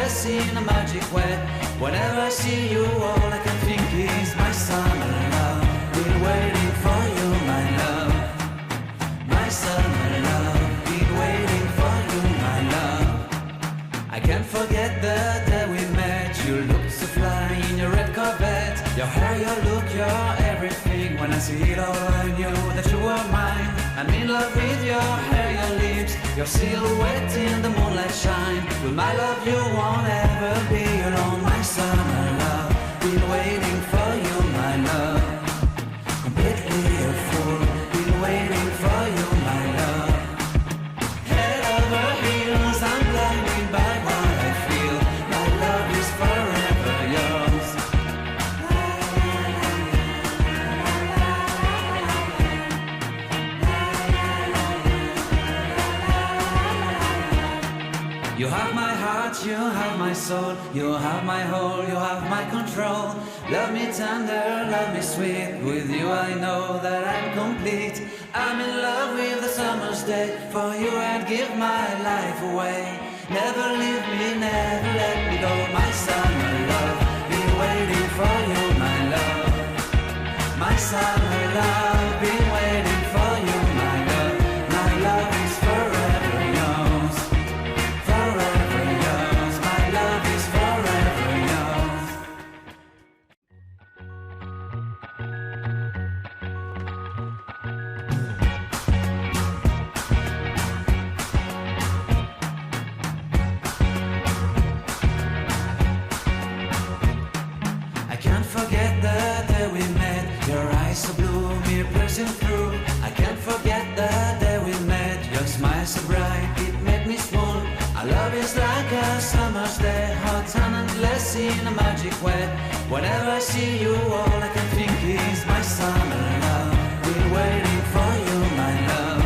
endless in a magic way. Whenever I see you, all I can think is my summer love. Been waiting for you, my love. My summer love. Been waiting for you, my love. I can't forget the day we met. You looked so fly in your red Corvette. Your hair, your look, your everything. When I see it all, I knew that you were mine. I'm in love with your hair, your lips, your silhouette in the moonlight shine. With my love you won't ever be alone, my summer love. Been waiting for you, my love. Completely a fool. Been waiting for you, my love. Head over heels, I'm blinded by what I feel. My love is forever yours. You have my heart, you have my soul, you have my whole, you have my control. Love me tender, love me sweet, with you I know that I'm complete. I'm in love with the summer's day, for you I'd give my life away. Never leave me, never let me go, my summer love. Been waiting for you, my love. My summer love, been waiting for you, my love. My love is forever yours. Forever yours, my love is forever yours. I can't forget the day we met. Your eyes so blue, me piercing through. I can't forget the day we met. Your smile so bright, it made me swoon. Our love is like a summer's day, hot and endless in a magic way. Whenever I see you, all I can think is my summer love. Been waiting for you, my love.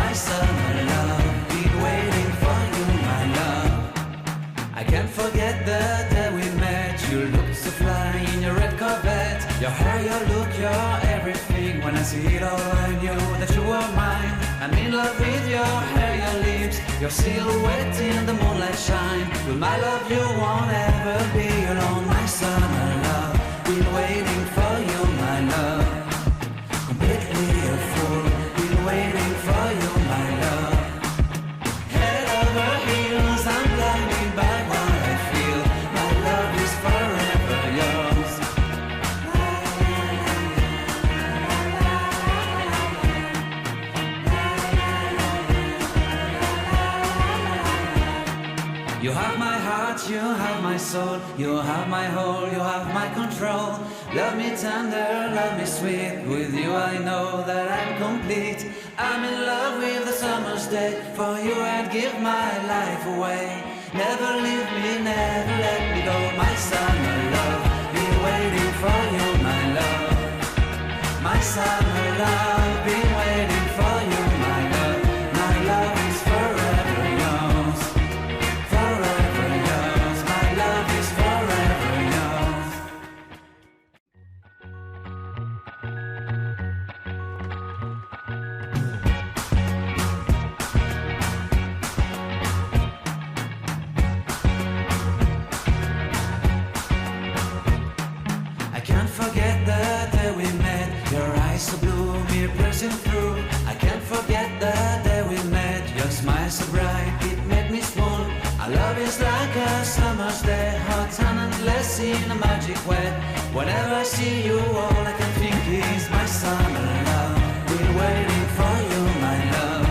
My summer love. Been waiting for you, my love. I can't forget the day we met. You looked so fly in your red Corvette. Your hair, your look, your everything. When I see it all, I knew that you were mine. I'm in love with your hair, your lips, your silhouette in the moonlight shine. With my love you won't ever be alone, my summer love. Been waiting for you, my love. Completely a fool. Been waiting for you, my love. Head over heels, I'm blinded by what I feel. My love is forever yours. You have my heart, you have my soul, you have my whole, you have my control. Love me tender, love me sweet, with you I know that I'm complete. I'm in love with the summer's day, for you I'd give my life away. Never leave me, never let me go, my summer love. Been waiting for you, my love. My summer love, been waiting for you, my love. My love is forever yours. Forever yours, my love is forever yours. I can't forget the day we met. Your eyes so blue, me piercing through. I can't forget the day we met. Your smile so bright, it made me swoon. Our love is like a summer's day, hot and endless in a magic way. Whenever I see you, all I can think is my summer love. Been waiting for you, my love.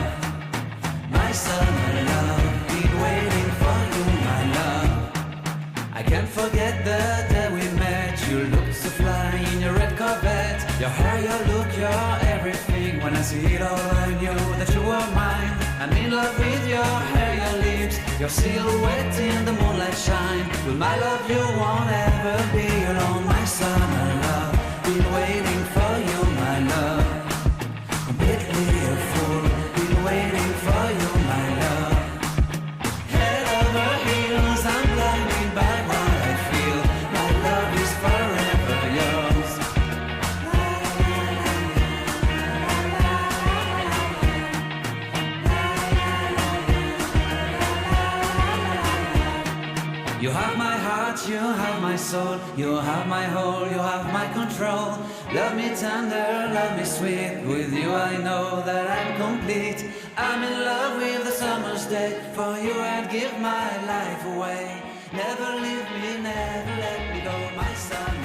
My summer love. Been waiting for you, my love. I can't forget the day we met. You looked so fly in your red Corvette. Your hair, your look, your everything. When I see it all, I knew that you were mine. I'm in love with your hair, your lips, your silhouette in the moonlight shine. With my love you won't ever be alone, my summer love. Been waiting for you, my love. Completely a fool. Been waiting for you, my love. Head over heels, I'm blinded by what I feel. My love is forever yours. You have my heart, you have my soul, you have my whole, you have my control. Love me tender, love me sweet, with you I know that I'm complete. I'm in love with the summer's day, for you I'd give my life away. Never leave me, never let me go, my son.